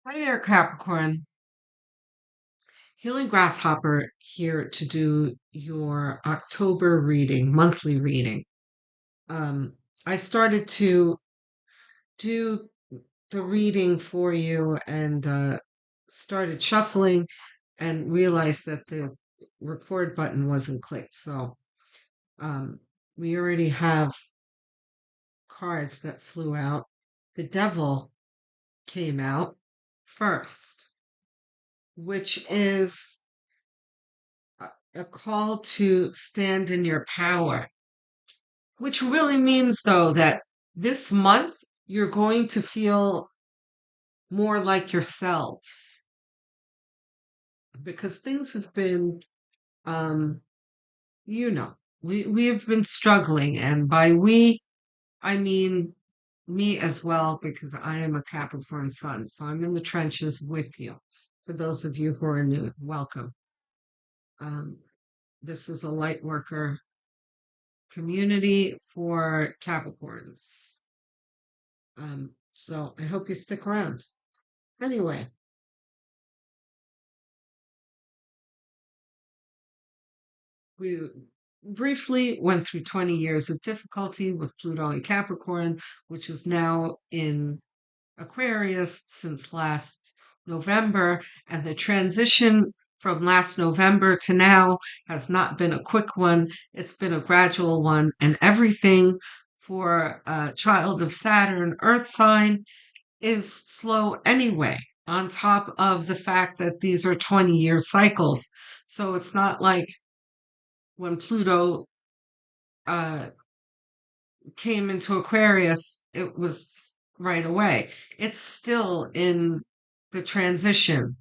Hi there, Capricorn. Healing Grasshopper here to do your October reading, monthly reading. Um, I started to do the reading for you and started shuffling and realized that the record button wasn't clicked. So um, we already have cards that flew out. The Devil came out first, which is a call to stand in your power, which really means, though, that this month you're going to feel more like yourselves because things have been, um, you know, we have been struggling. And by we, I mean me as well, because I am a Capricorn sun. So I'm in the trenches with you. For those of you who are new, welcome. Um, this is a light worker community for Capricorns. So I hope you stick around. Anyway, we briefly went through 20 years of difficulty with Pluto and Capricorn, which is now in Aquarius since last November. And the transition from last November to now has not been a quick one, it's been a gradual one. And everything for a child of Saturn, Earth sign, is slow anyway, on top of the fact that these are 20-year cycles. So it's not like when Pluto uh, came into Aquarius, it was right away. It's still in the transition.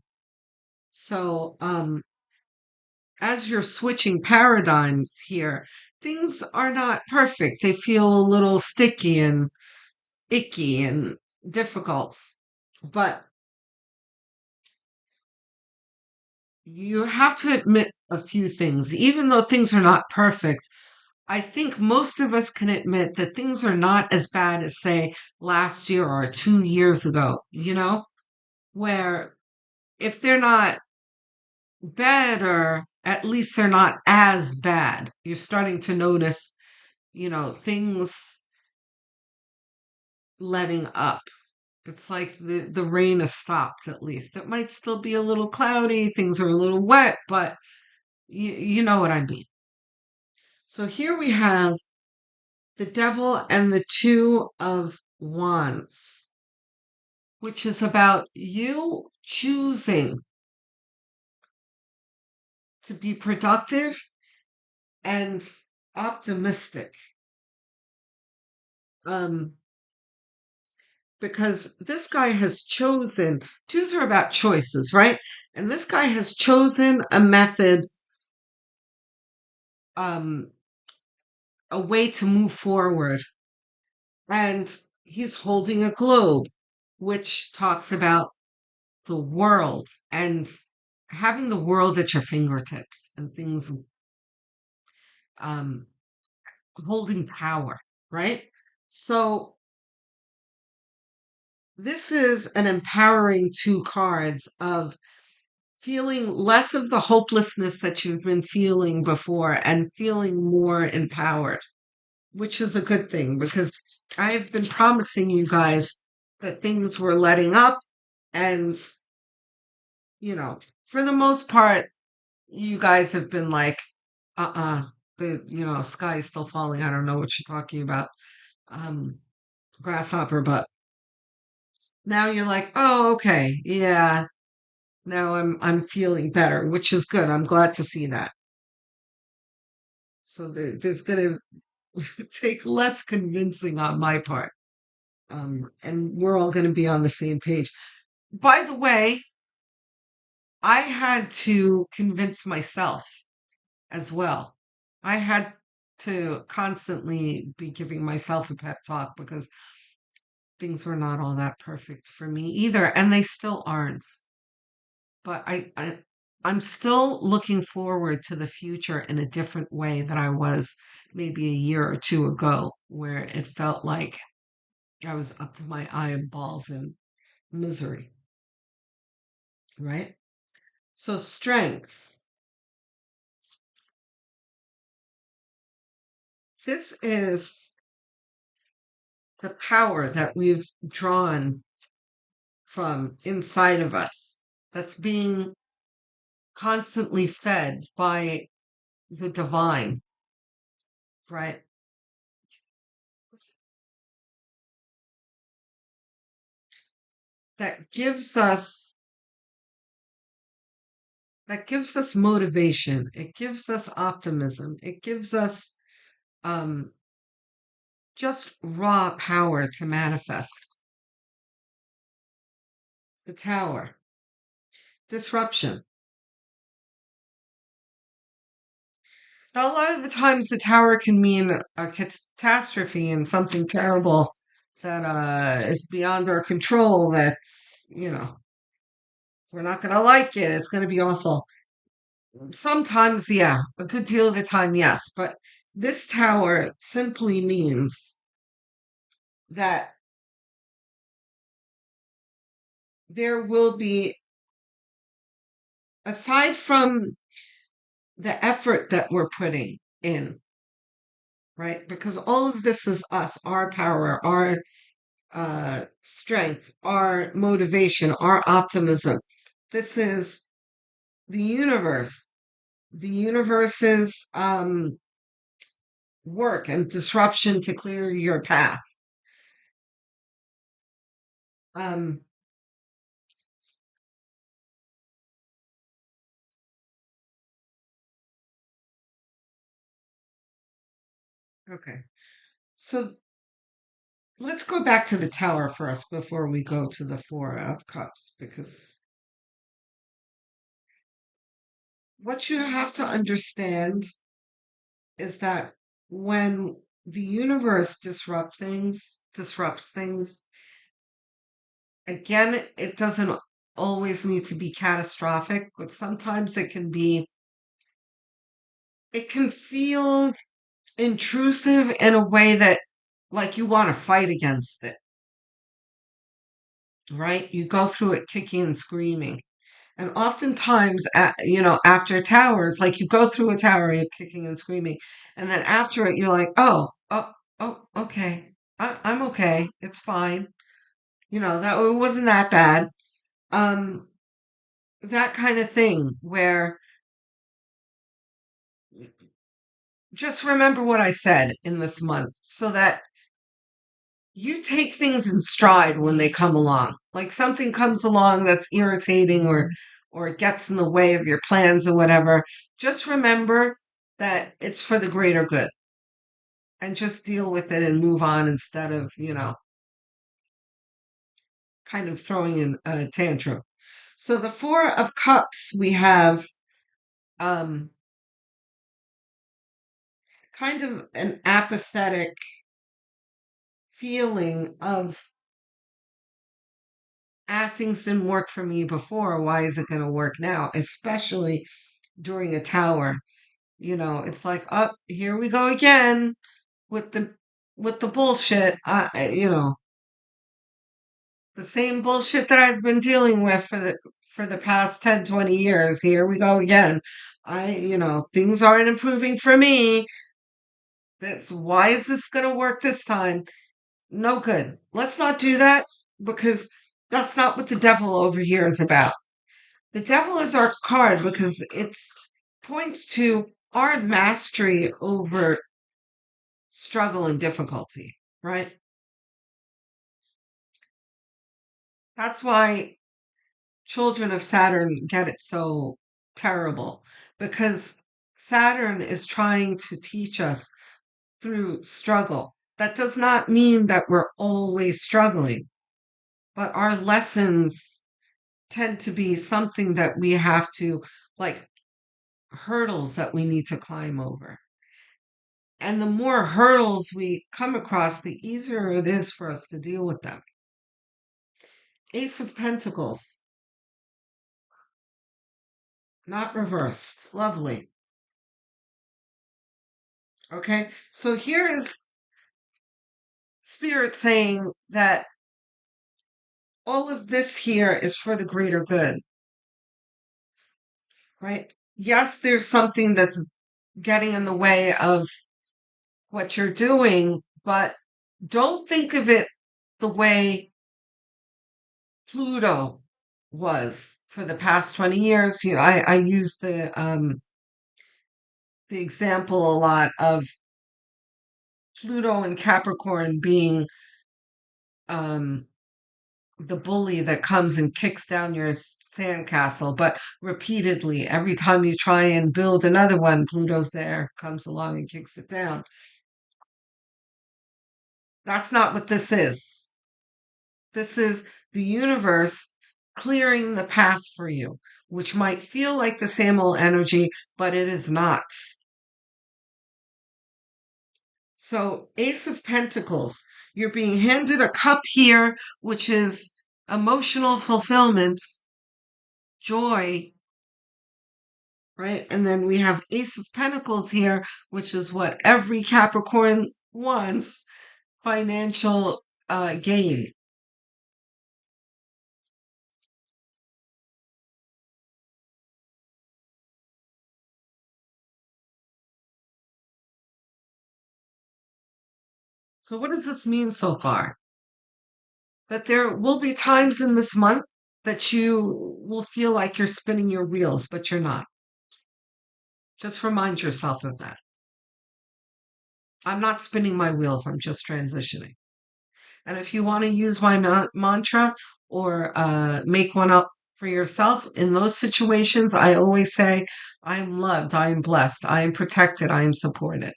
So as you're switching paradigms here, things are not perfect. They feel a little sticky and icky and difficult. But you have to admit a few things. Even though things are not perfect, I think most of us can admit that things are not as bad as, say, last year or 2 years ago, where if they're not better, at least they're not as bad. You're starting to notice, things letting up. It's like the rain has stopped at least. It might still be a little cloudy, things are a little wet, but you know what I mean. So here we have the devil and the two of wands, which is about you choosing to be productive and optimistic. Um, because this guy has chosen, twos are about choices, right? And this guy has chosen a method, um, a way to move forward. And he's holding a globe, which talks about the world and having the world at your fingertips and things, um, holding power, right? So this is an empowering two cards of feeling less of the hopelessness that you've been feeling before and feeling more empowered, which is a good thing because I've been promising you guys that things were letting up. And, for the most part, you guys have been like, uh-uh, the sky is still falling. I don't know what you're talking about. Um, grasshopper, but now you're like, oh, okay, yeah. Now I'm feeling better, which is good. I'm glad to see that. So there's gonna take less convincing on my part. And we're all gonna be on the same page. By the way, I had to convince myself as well. I had to constantly be giving myself a pep talk because things were not all that perfect for me either, and they still aren't. But I'm still looking forward to the future in a different way than I was maybe a year or two ago, where it felt like I was up to my eyeballs in misery. right? So, strength. This is the power that we've drawn from inside of us that's being constantly fed by the divine, right? That gives us motivation. It gives us optimism. It gives us um, just raw power to manifest. The tower. Disruption. Now, a lot of the times, the tower can mean a catastrophe and something terrible that is beyond our control. That's, we're not going to like it. It's going to be awful. Sometimes, yeah, a good deal of the time, yes. But this tower simply means that there will be, aside from the effort that we're putting in, right? Because all of this is us, our power, our strength, our motivation, our optimism. This is the universe. The universe's work and disruption to clear your path. Um, okay. So let's go back to the tower first before we go to the Four of Cups, because what you have to understand is that when the universe disrupts things, again, it doesn't always need to be catastrophic, but sometimes it can feel intrusive in a way that, like, you want to fight against it, right? You go through it kicking and screaming. And oftentimes, after towers, like, you go through a tower, you're kicking and screaming. And then after it, you're like, oh, okay. I'm okay. It's fine. That it wasn't that bad. Um, that kind of thing where just remember what I said in this month so that you take things in stride when they come along. Like, something comes along that's irritating or it gets in the way of your plans or whatever. Just remember that it's for the greater good and just deal with it and move on instead of, kind of throwing in a tantrum. So the Four of Cups, we have um kind of an apathetic feeling of, things didn't work for me before. Why is it going to work now? Especially during a tower. It's like, oh, here we go again with the bullshit. The same bullshit that I've been dealing with for the past 10, 20 years. Here we go again. Things aren't improving for me. That's why is this going to work this time? No good. Let's not do that, because that's not what the devil over here is about. The devil is our card because it points to our mastery over struggle and difficulty, right? That's why children of Saturn get it so terrible, because Saturn is trying to teach us through struggle. That does not mean that we're always struggling, but our lessons tend to be something that we have to, like, hurdles that we need to climb over. And the more hurdles we come across, the easier it is for us to deal with them. Ace of Pentacles, not reversed. Lovely. Okay, so here is Spirit saying that all of this here is for the greater good. right? Yes, there's something that's getting in the way of what you're doing, but don't think of it the way Pluto was for the past 20 years. I use the example a lot of Pluto and Capricorn being um the bully that comes and kicks down your sandcastle, but repeatedly, every time you try and build another one, Pluto's there, comes along and kicks it down. That's not what this is. This is the universe clearing the path for you, which might feel like the same old energy, but it is not. So, Ace of Pentacles, you're being handed a cup here, which is emotional fulfillment, joy, right? And then we have Ace of Pentacles here, which is what every Capricorn wants, financial gain. So, what does this mean so far? That there will be times in this month that you will feel like you're spinning your wheels, but you're not. Just remind yourself of that. I'm not spinning my wheels, I'm just transitioning. And if you want to use my mantra or make one up for yourself in those situations, I always say, I am loved, I am blessed, I am protected, I am supported.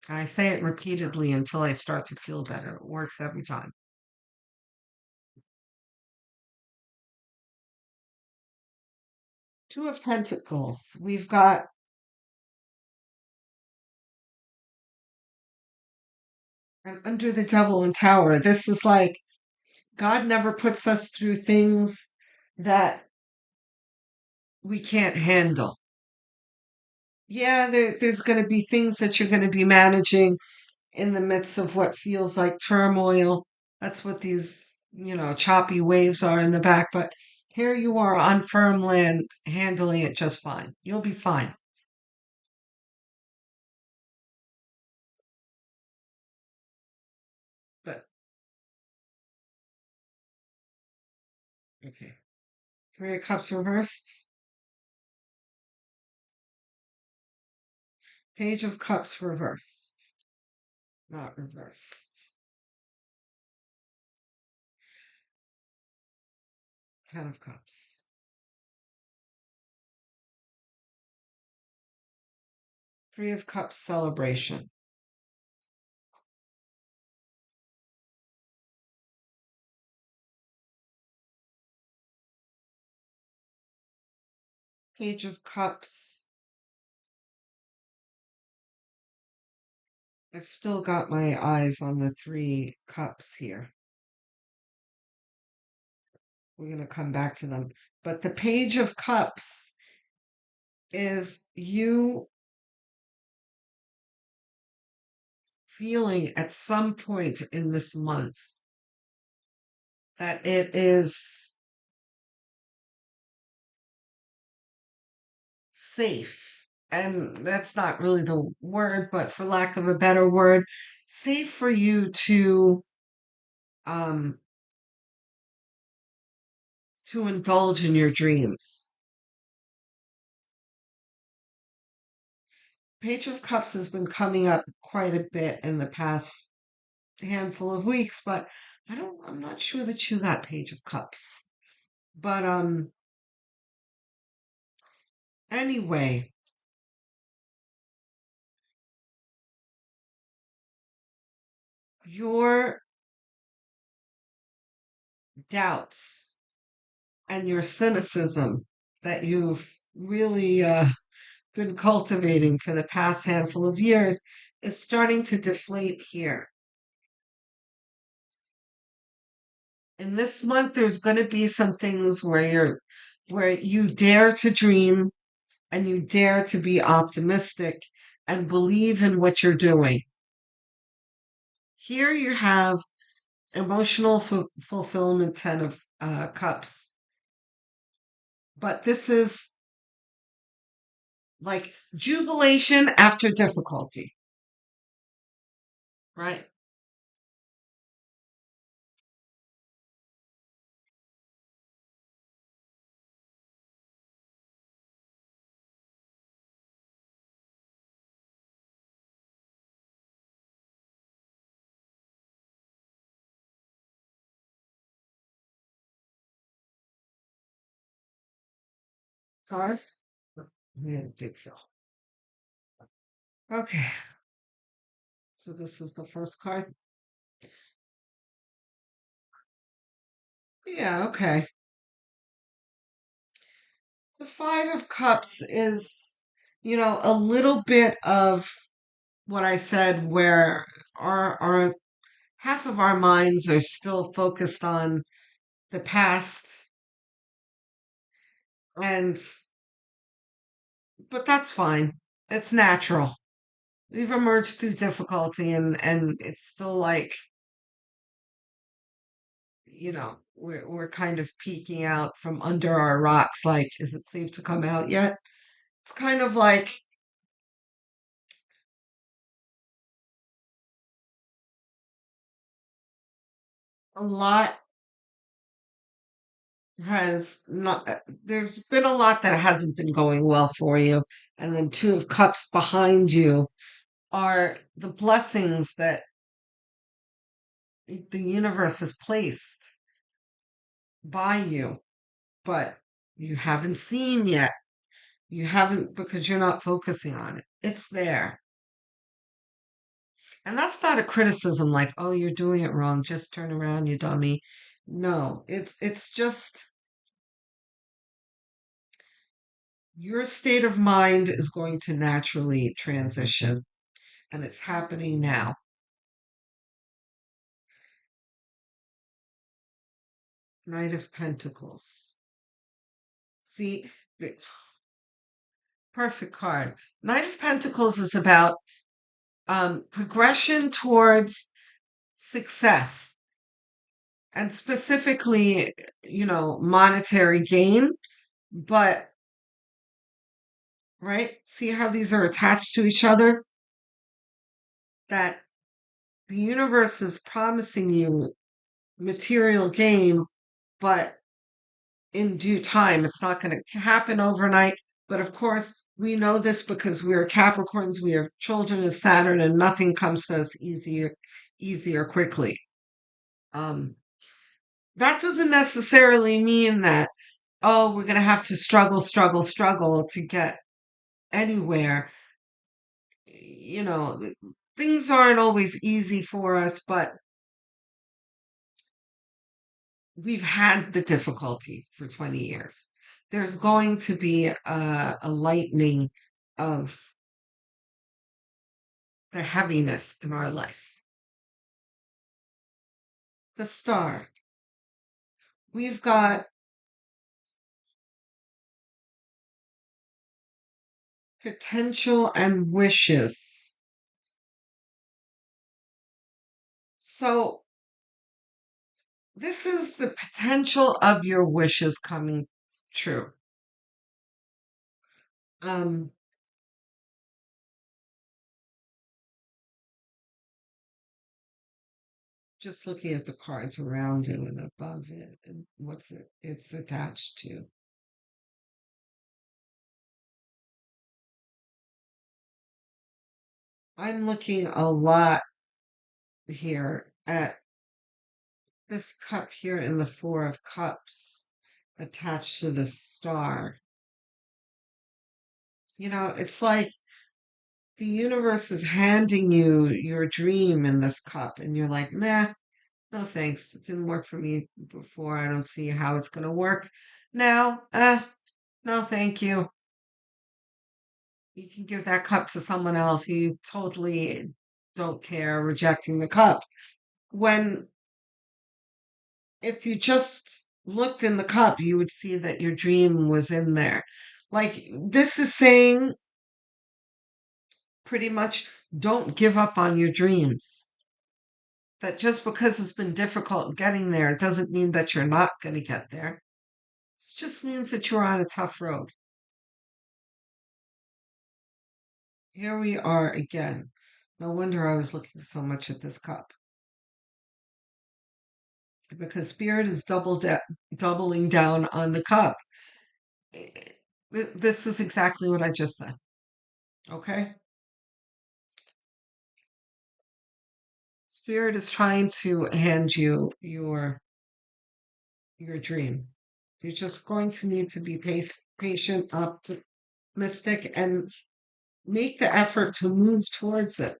And I say it repeatedly until I start to feel better. It works every time. Two of Pentacles. We've got an under the devil and tower. This is like God never puts us through things that we can't handle. Yeah, there's going to be things that you're going to be managing in the midst of what feels like turmoil. That's what these, choppy waves are in the back. But here you are on firm land, handling it just fine. You'll be fine. But okay. Three of Cups reversed. Page of Cups reversed. Not reversed. Ten of Cups. Three of Cups celebration. Page of Cups. I've still got my eyes on the three cups here. We're going to come back to them. But the Page of Cups is you feeling at some point in this month that it is safe. And that's not really the word, but for lack of a better word, safe for you um to indulge in your dreams. Page of Cups has been coming up quite a bit in the past handful of weeks, but I'm not sure that you got Page of Cups. But anyway, your doubts and your cynicism that you've really been cultivating for the past handful of years is starting to deflate here. In this month, there's going to be some things where you dare to dream and you dare to be optimistic and believe in what you're doing. Here you have emotional fulfillment, Ten of Cups. But this is like jubilation after difficulty, right? SARS? I didn't think so. Okay, so this is the first card. Yeah, okay. The Five of Cups is, a little bit of what I said, where our half of our minds are still focused on the past, and but that's fine. It's natural. We've emerged through difficulty, and it's still like, we're kind of peeking out from under our rocks, like, is it safe to come out yet? It's kind of like a lot has not there's been a lot that hasn't been going well for you, and then Two of Cups behind you are the blessings that the universe has placed by you, but you haven't seen yet. You haven't, because you're not focusing on it. It's there. And that's not a criticism like, oh, you're doing it wrong. Just turn around, you dummy. No, it's just your state of mind is going to naturally transition, and it's happening now. Knight of Pentacles. See, the perfect card. Knight of Pentacles is about progression towards success, and specifically, monetary gain. But, right, see how these are attached to each other? That the universe is promising you material gain, but in due time. It's not going to happen overnight. But of course, we know this because we are Capricorns, we are children of Saturn, and nothing comes to us easier quickly. Um, that doesn't necessarily mean that, oh, we're going to have to struggle, struggle, struggle to get anywhere. You know, things aren't always easy for us, but we've had the difficulty for 20 years. There's going to be a lightening of the heaviness in our life. The star. We've got potential and wishes. So this is the potential of your wishes coming true. Um, just looking at the cards around it and above it and what's it's attached to. I'm looking a lot here at this cup here in the Four of Cups attached to the star. It's like the universe is handing you your dream in this cup, and you're like, nah, no thanks. It didn't work for me before. I don't see how it's going to work now. No, thank you. You can give that cup to someone else who you totally don't care, rejecting the cup. When, if you just looked in the cup, you would see that your dream was in there. Like, this is saying pretty much, don't give up on your dreams. That just because it's been difficult getting there doesn't mean that you're not going to get there. It just means that you're on a tough road. here we are again. No wonder I was looking so much at this cup because Spirit is doubling down on the cup. Eh, This is exactly what I just said. Okay? Spirit is trying to hand you your dream. You're just going to need to be patient, optimistic, and make the effort to move towards it.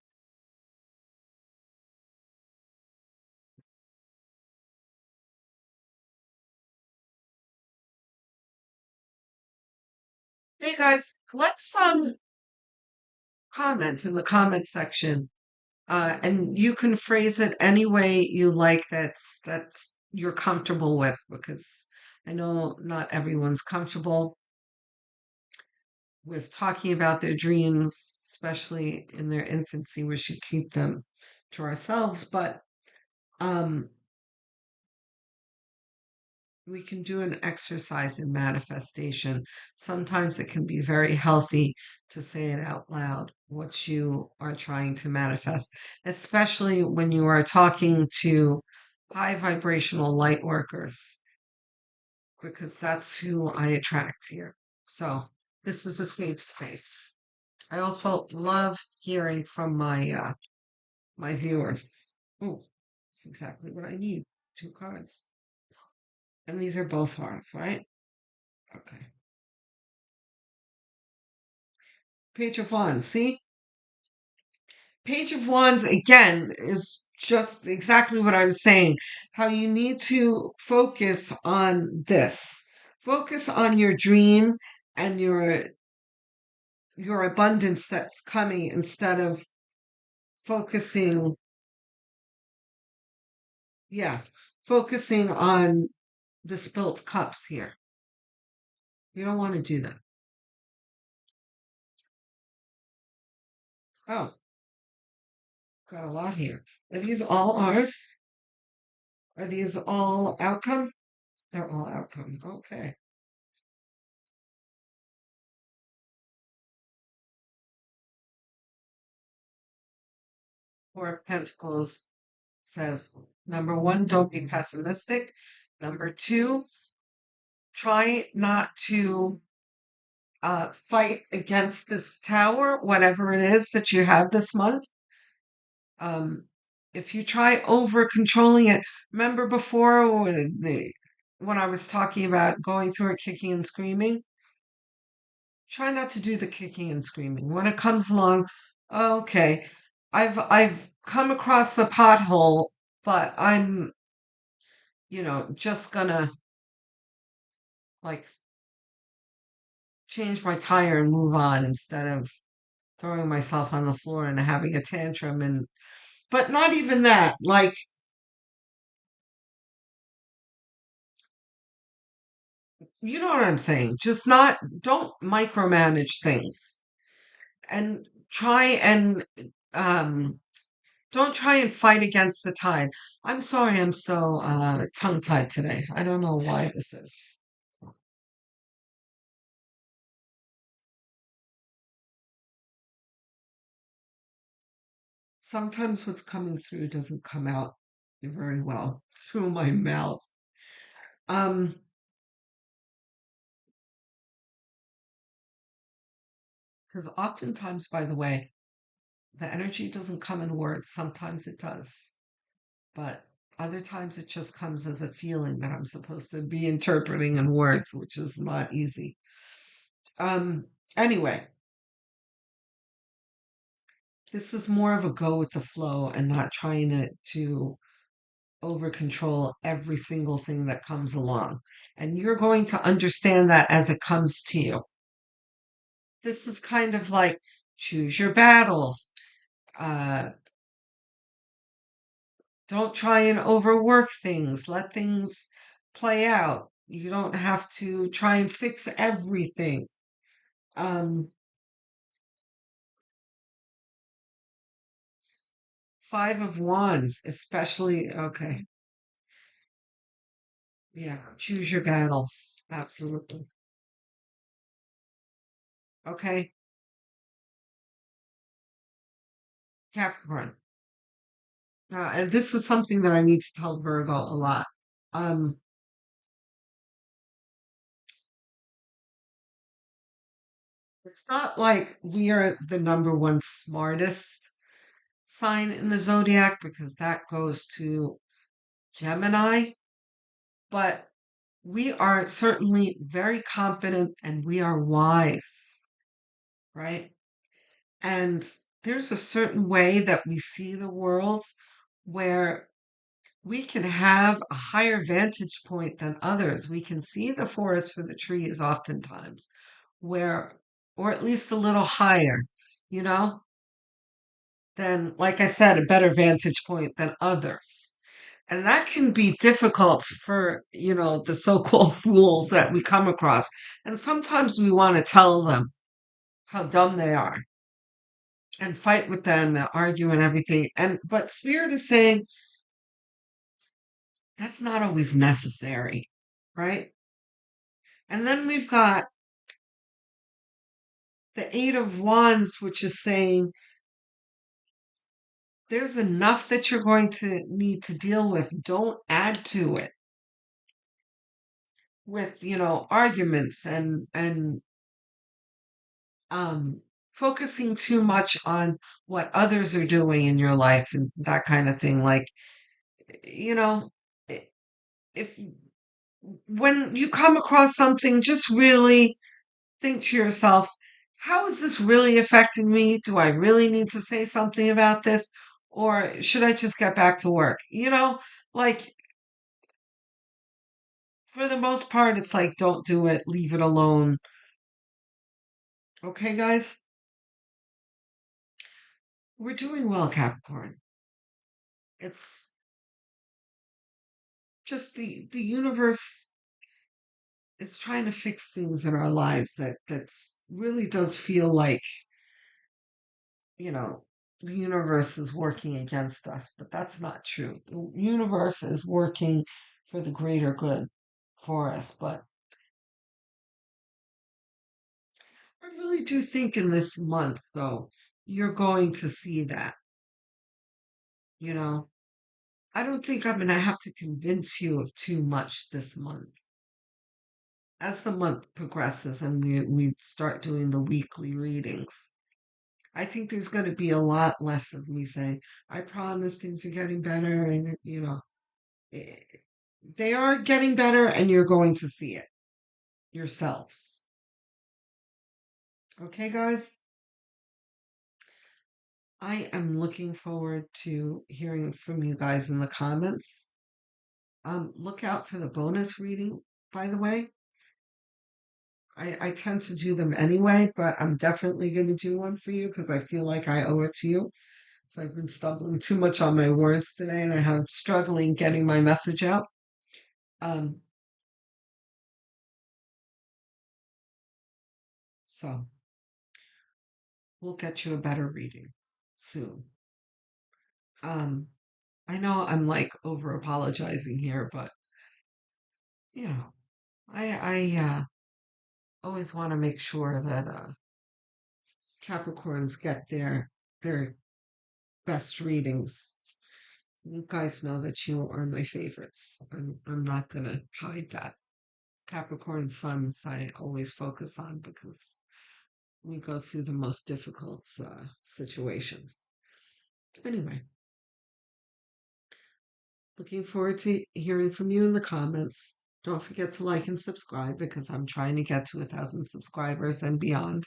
Hey guys, let's comment in the comment section. And you can phrase it any way you like that's you're comfortable with because I know not everyone's comfortable with talking about their dreams, especially in their infancy. We should keep them to ourselves, but um we can do an exercise in manifestation. Sometimes it can be very healthy to say it out loud, what you are trying to manifest, especially when you are talking to high vibrational light workers, because that's who I attract here. So this is a safe space. I also love hearing from my viewers. Oh, that's exactly what I need. Two cards. And these are both hearts, right? Okay. Page of Wands. See? Page of Wands, again, is just exactly what I was saying. How you need to focus on this. Focus on your dream and your abundance that's coming instead of focusing, yeah, focusing on the spilt cups here. You don't want to do that. Oh, got a lot here. Are these all ours? Are these all outcome? They're all outcome. Okay. Four of Pentacles says number one, don't be pessimistic. Number two, try not to fight against this tower, whatever it is that you have this month. Um, if you try over controlling it, remember before when I was talking about going through it kicking and screaming? Try not to do the kicking and screaming. When it comes along, okay, I've come across a pothole, but I'm, just gonna like change my tire and move on instead of throwing myself on the floor and having a tantrum but not even that. Like, you know what I'm saying? Just not don't micromanage things and try and um don't try and fight against the tide. I'm sorry I'm so tongue-tied today. I don't know why this is. Sometimes what's coming through doesn't come out very well through my mouth. Um, because oftentimes, by the way, the energy doesn't come in words. Sometimes it does, but other times it just comes as a feeling that I'm supposed to be interpreting in words, which is not easy. Um, anyway, this is more of a go with the flow and not trying to over control every single thing that comes along. And you're going to understand that as it comes to you. This is kind of like choose your battles. Uh, don't try and overwork things. Let things play out. You don't have to try and fix everything. Um, Five of Wands, especially. Okay. Yeah. Choose your battles. Absolutely. Okay. Capricorn. And this is something that I need to tell Virgo a lot. Um, it's not like we are the number one smartest sign in the zodiac because that goes to Gemini, but we are certainly very confident and we are wise, right? And there's a certain way that we see the world where we can have a higher vantage point than others. We can see the forest for the trees oftentimes, where, or at least a little higher, you know, than, like I said, a better vantage point than others. And that can be difficult for, the so called fools that we come across. And sometimes we want to tell them how dumb they are and fight with them and argue and everything. But Spirit is saying that's not always necessary, right? And then we've got the Eight of Wands, which is saying there's enough that you're going to need to deal with. Don't add to it with, arguments and um focusing too much on what others are doing in your life and that kind of thing. Like, you know, i- if when you come across something, just really think to yourself, how is this really affecting me? Do I really need to say something about this? Or should I just get back to work? Like for the most part, it's like, don't do it, leave it alone. Okay, guys? We're doing well, Capricorn. It's just the universe is trying to fix things in our lives that really does feel like, you know, the universe is working against us, but that's not true. The universe is working for the greater good for us. But I really do think in this month, though, you're going to see that, you know. I don't think I'm going to have to convince you of too much this month. As the month progresses and we start doing the weekly readings, I think there's going to be a lot less of me saying, I promise things are getting better. And, eh, they are getting better and you're going to see it yourselves. Okay, guys? I am looking forward to hearing from you guys in the comments. Look out for the bonus reading, by the way. I tend to do them anyway, but I'm definitely going to do one for you because I feel like I owe it to you. So I've been stumbling too much on my words today and I have struggling getting my message out. Um, so we'll get you a better reading soon. Um, I know I'm like over apologizing here, but you know, I always want to make sure that Capricorns get their best readings. You guys know that you are my favorites. I'm not gonna hide that. Capricorn suns I always focus on because we go through the most difficult situations. Anyway, looking forward to hearing from you in the comments. Don't forget to like and subscribe because I'm trying to get to 1,000 subscribers and beyond.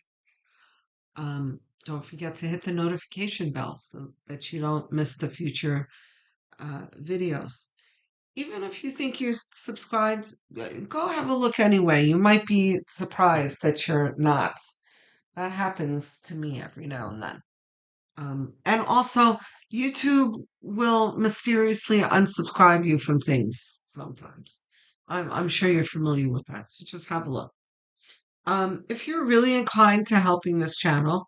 Don't forget to hit the notification bell so that you don't miss the future videos. Even if you think you're subscribed, go have a look anyway. You might be surprised that you're not. That happens to me every now and then. And also, YouTube will mysteriously unsubscribe you from things sometimes. I'm sure you're familiar with that, so just have a look. If you're really inclined to helping this channel,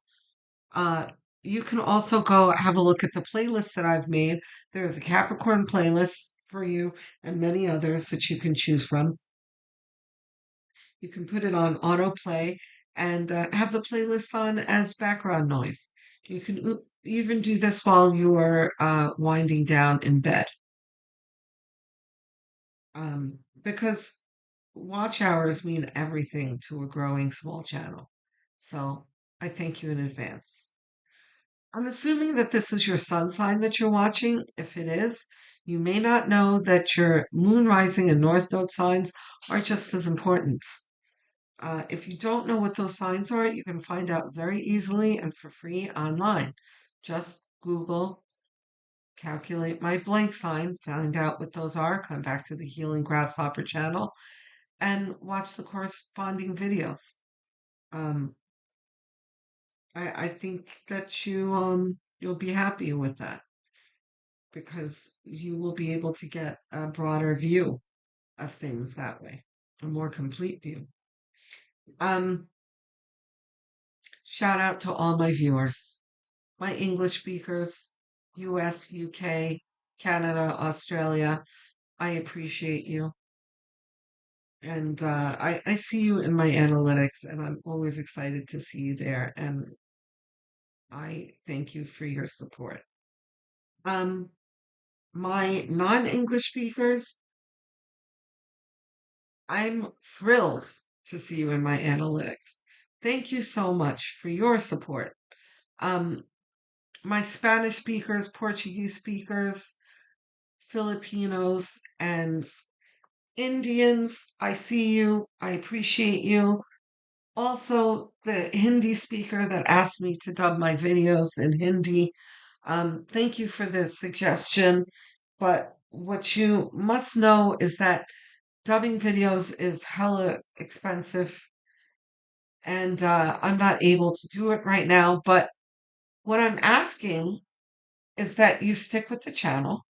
uh, you can also go have a look at the playlists that I've made. There's a Capricorn playlist for you and many others that you can choose from. You can put it on autoplay and have the playlist on as background noise. You can even do this while you're winding down in bed. Because watch hours mean everything to a growing small channel. So I thank you in advance. I'm assuming that this is your sun sign that you're watching. If it is, you may not know that your moon rising and north node signs are just as important. If you don't know what those signs are, you can find out very easily and for free online. Just Google, calculate my blank sign, find out what those are, come back to the Healing Grasshopper channel, and watch the corresponding videos. Um, I think that you'll be happy with that because you will be able to get a broader view of things that way, a more complete view. Um, Shout out to all my viewers, my English speakers, US, UK, Canada, Australia. I appreciate you. And I see you in my analytics, and I'm always excited to see you there. And I thank you for your support. Um, my non-English speakers, I'm thrilled to see you in my analytics. Thank you so much for your support. Um, my Spanish speakers, Portuguese speakers, Filipinos, and Indians, I see you. I appreciate you. Also, the Hindi speaker that asked me to dub my videos in Hindi. Thank you for the suggestion. But what you must know is that dubbing videos is hella expensive, and I'm not able to do it right now. But what I'm asking is that you stick with the channel,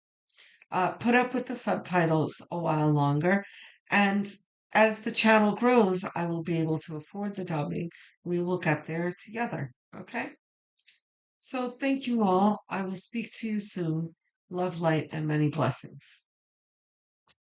put up with the subtitles a while longer, and as the channel grows, I will be able to afford the dubbing. We will get there together. Okay? So thank you all. I will speak to you soon. Love, light, and many blessings.